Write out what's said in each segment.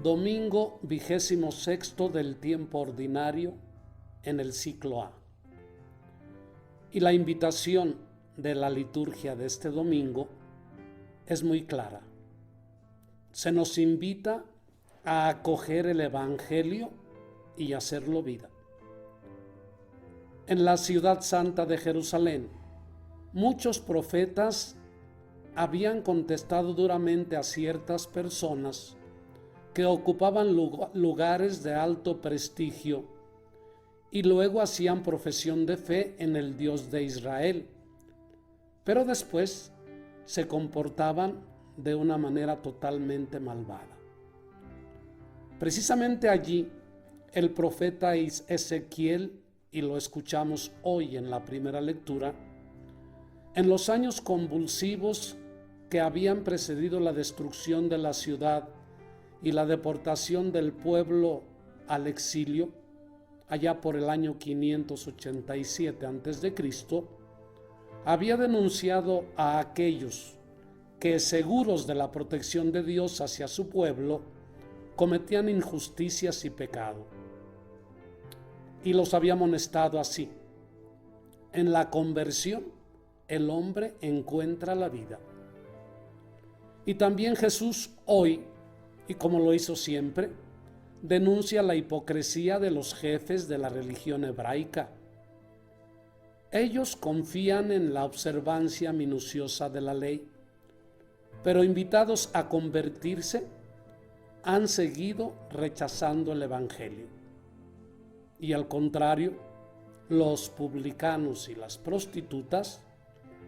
Domingo 26 del tiempo ordinario en el ciclo A. Y la invitación de la liturgia de este domingo es muy clara. Se nos invita a acoger el Evangelio y hacerlo vida. En la ciudad santa de Jerusalén, muchos profetas habían contestado duramente a ciertas personas que ocupaban lugares de alto prestigio y luego hacían profesión de fe en el Dios de Israel, pero después se comportaban de una manera totalmente malvada. Precisamente allí, el profeta Ezequiel, y lo escuchamos hoy en la primera lectura, en los años convulsivos que habían precedido la destrucción de la ciudad y la deportación del pueblo al exilio, allá por el año 587 a.C., había denunciado a aquellos que, seguros de la protección de Dios hacia su pueblo, cometían injusticias y pecado. Y los había amonestado así: en la conversión el hombre encuentra la vida. Y también Jesús hoy, y como lo hizo siempre, denuncia la hipocresía de los jefes de la religión hebraica. Ellos confían en la observancia minuciosa de la ley, pero invitados a convertirse, han seguido rechazando el Evangelio. Y al contrario, los publicanos y las prostitutas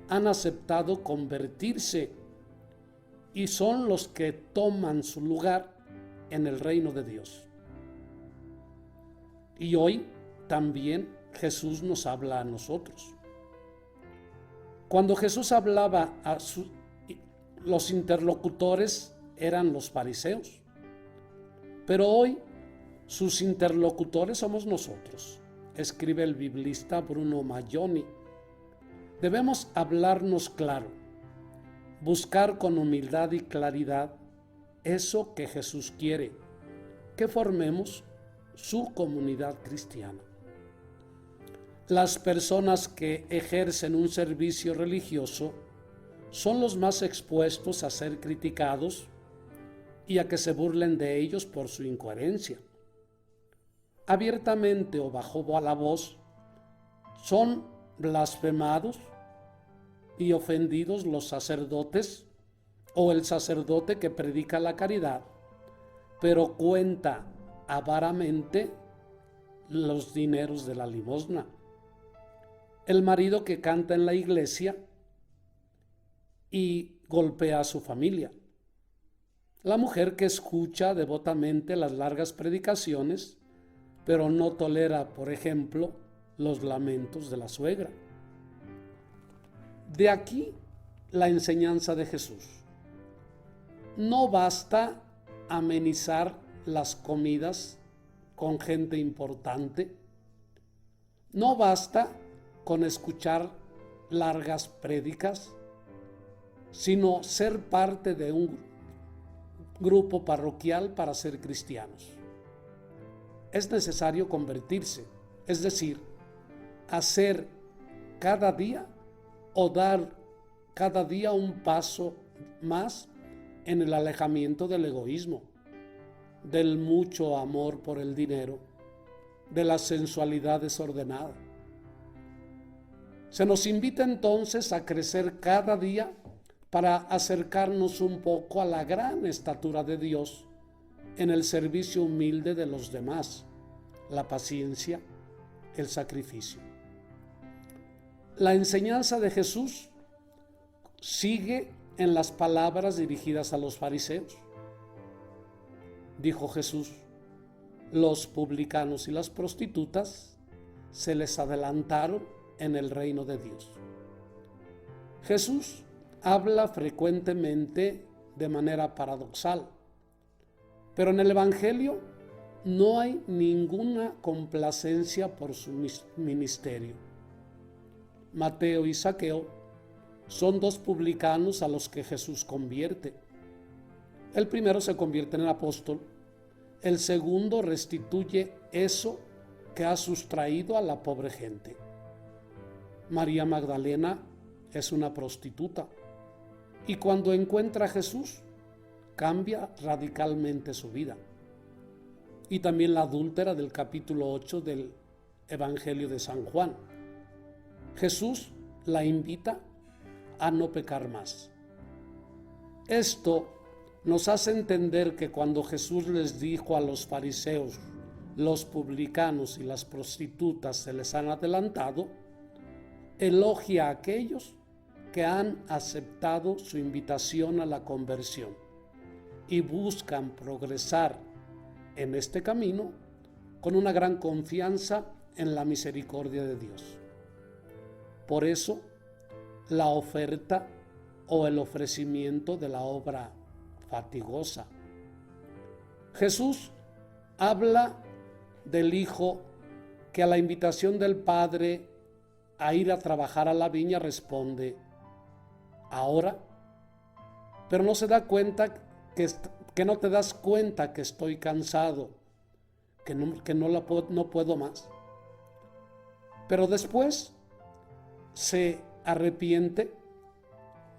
han aceptado convertirse y son los que toman su lugar en el reino de Dios. Y hoy también Jesús nos habla a nosotros. Cuando Jesús hablaba los interlocutores eran los fariseos, pero hoy sus interlocutores somos nosotros, escribe el biblista Bruno Maglioni. Debemos hablarnos claro, buscar con humildad y claridad eso que Jesús quiere, que formemos su comunidad cristiana. Las personas que ejercen un servicio religioso son los más expuestos a ser criticados y a que se burlen de ellos por su incoherencia. Abiertamente o bajo la voz, son blasfemados y ofendidos los sacerdotes o el sacerdote que predica la caridad, pero cuenta avaramente los dineros de la limosna. El marido que canta en la iglesia y golpea a su familia. La mujer que escucha devotamente las largas predicaciones, pero no tolera, por ejemplo, los lamentos de la suegra. De aquí la enseñanza de Jesús. No basta amenizar las comidas con gente importante. No basta con escuchar largas prédicas, sino ser parte de un grupo parroquial para ser cristianos. Es necesario convertirse, es decir, hacer cada día o dar cada día un paso más en el alejamiento del egoísmo, del mucho amor por el dinero, de la sensualidad desordenada. Se nos invita entonces a crecer cada día para acercarnos un poco a la gran estatura de Dios en el servicio humilde de los demás, la paciencia, el sacrificio. La enseñanza de Jesús sigue en las palabras dirigidas a los fariseos. Dijo Jesús: los publicanos y las prostitutas se les adelantaron en el reino de Dios. Jesús habla frecuentemente de manera paradoxal, pero en el Evangelio no hay ninguna complacencia por su ministerio. Mateo y Zaqueo son dos publicanos a los que Jesús convierte. El primero se convierte en apóstol el segundo restituye eso que ha sustraído a la pobre gente. María Magdalena es una prostituta y cuando encuentra a Jesús cambia radicalmente su vida. Y también la adúltera del capítulo 8 del Evangelio de San Juan. Jesús la invita a no pecar más. Esto nos hace entender que cuando Jesús les dijo a los fariseos, los publicanos y las prostitutas se les han adelantado, elogia a aquellos que han aceptado su invitación a la conversión y buscan progresar en este camino con una gran confianza en la misericordia de Dios. Por eso, la oferta o el ofrecimiento de la obra fatigosa. Jesús habla del hijo que a la invitación del padre a ir a trabajar a la viña responde, ahora, pero no se da cuenta que no te das cuenta que estoy cansado, que no puedo más. Pero después se arrepiente,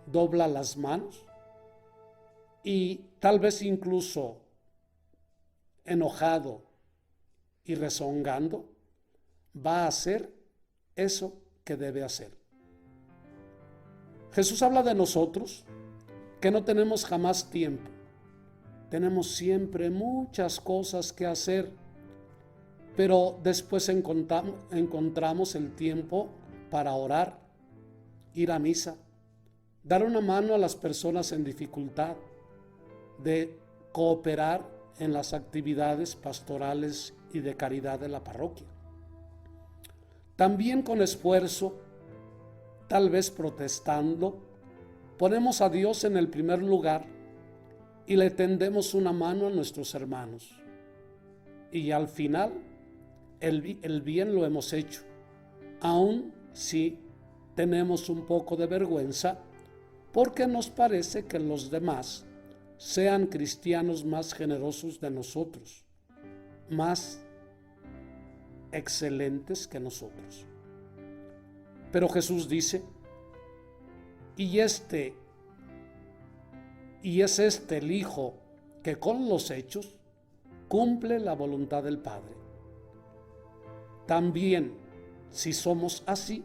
dobla las manos y tal vez incluso enojado y rezongando, va a hacer eso que debe hacer. Jesús habla de nosotros, que no tenemos jamás tiempo. Tenemos siempre muchas cosas que hacer, pero después encontramos el tiempo para orar, ir a misa, dar una mano a las personas en dificultad, de cooperar en las actividades pastorales y de caridad de la parroquia. También con esfuerzo, tal vez protestando, ponemos a Dios en el primer lugar y le tendemos una mano a nuestros hermanos. Y al final, el bien lo hemos hecho, aun si tenemos un poco de vergüenza, porque nos parece que los demás sean cristianos más generosos de nosotros, más excelentes que nosotros. Pero Jesús dice, y es este el Hijo que con los hechos cumple la voluntad del Padre. También, si somos así,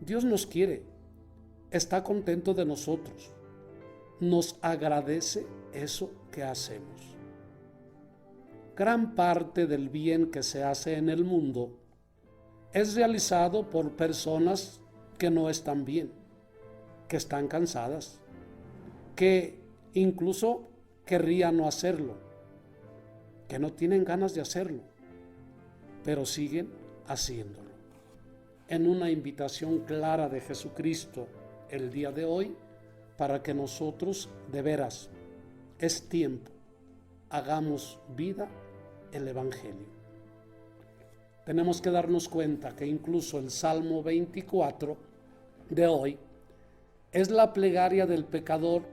Dios nos quiere, está contento de nosotros, nos agradece eso que hacemos. Gran parte del bien que se hace en el mundo es realizado por personas que no están bien, que están cansadas, que incluso querrían no hacerlo, que no tienen ganas de hacerlo, pero siguen haciéndolo. En una invitación clara de Jesucristo el día de hoy, para que nosotros de veras, es tiempo, hagamos vida el Evangelio. Tenemos que darnos cuenta que incluso el Salmo 24 de hoy es la plegaria del pecador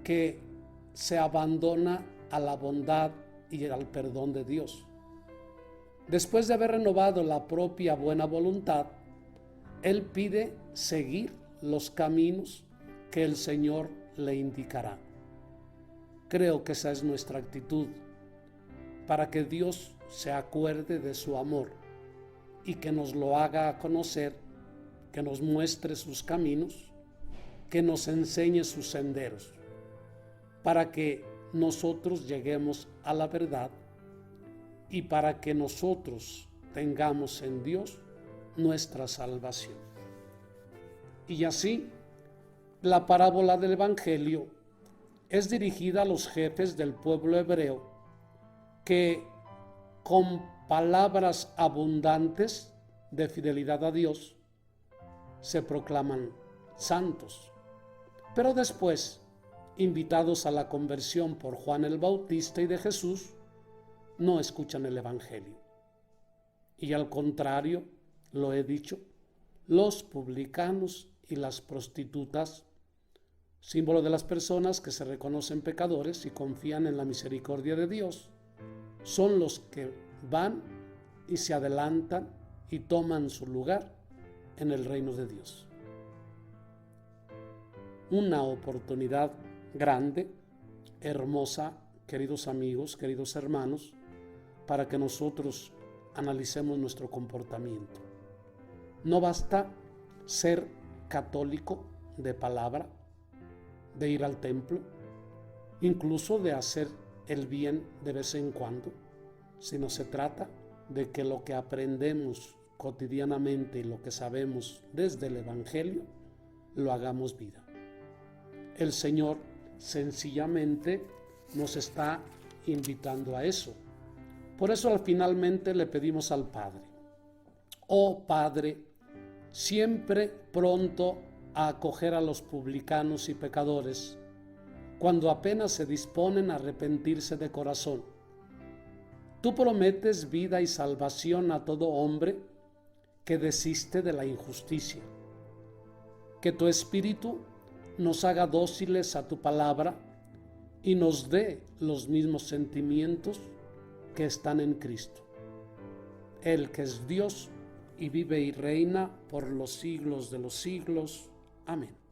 que se abandona a la bondad y al perdón de Dios. Después de haber renovado la propia buena voluntad, él pide seguir los caminos que el Señor le indicará. Creo que esa es nuestra actitud, para que Dios se acuerde de su amor y que nos lo haga conocer, que nos muestre sus caminos, que nos enseñe sus senderos, para que nosotros lleguemos a la verdad y para que nosotros tengamos en Dios nuestra salvación. Y así, la parábola del Evangelio es dirigida a los jefes del pueblo hebreo que con palabras abundantes de fidelidad a Dios se proclaman santos, pero después, invitados a la conversión por Juan el Bautista y de Jesús, no escuchan el Evangelio. Y al contrario, lo he dicho, los publicanos y las prostitutas, símbolo de las personas que se reconocen pecadores y confían en la misericordia de Dios, son los que van y se adelantan y toman su lugar en el reino de Dios. Una oportunidad grande, hermosa, queridos amigos, queridos hermanos, para que nosotros analicemos nuestro comportamiento. No basta ser católico de palabra, de ir al templo, incluso de hacer el bien de vez en cuando, sino se trata de que lo que aprendemos cotidianamente y lo que sabemos desde el Evangelio, lo hagamos vida. El Señor sencillamente nos está invitando a eso. Por eso finalmente le pedimos al Padre: oh Padre, siempre pronto a acoger a los publicanos y pecadores, cuando apenas se disponen a arrepentirse de corazón. Tú prometes vida y salvación a todo hombre que desiste de la injusticia. Que tu Espíritu nos haga dóciles a tu palabra y nos dé los mismos sentimientos que están en Cristo, Él que es Dios y vive y reina por los siglos de los siglos. Amén.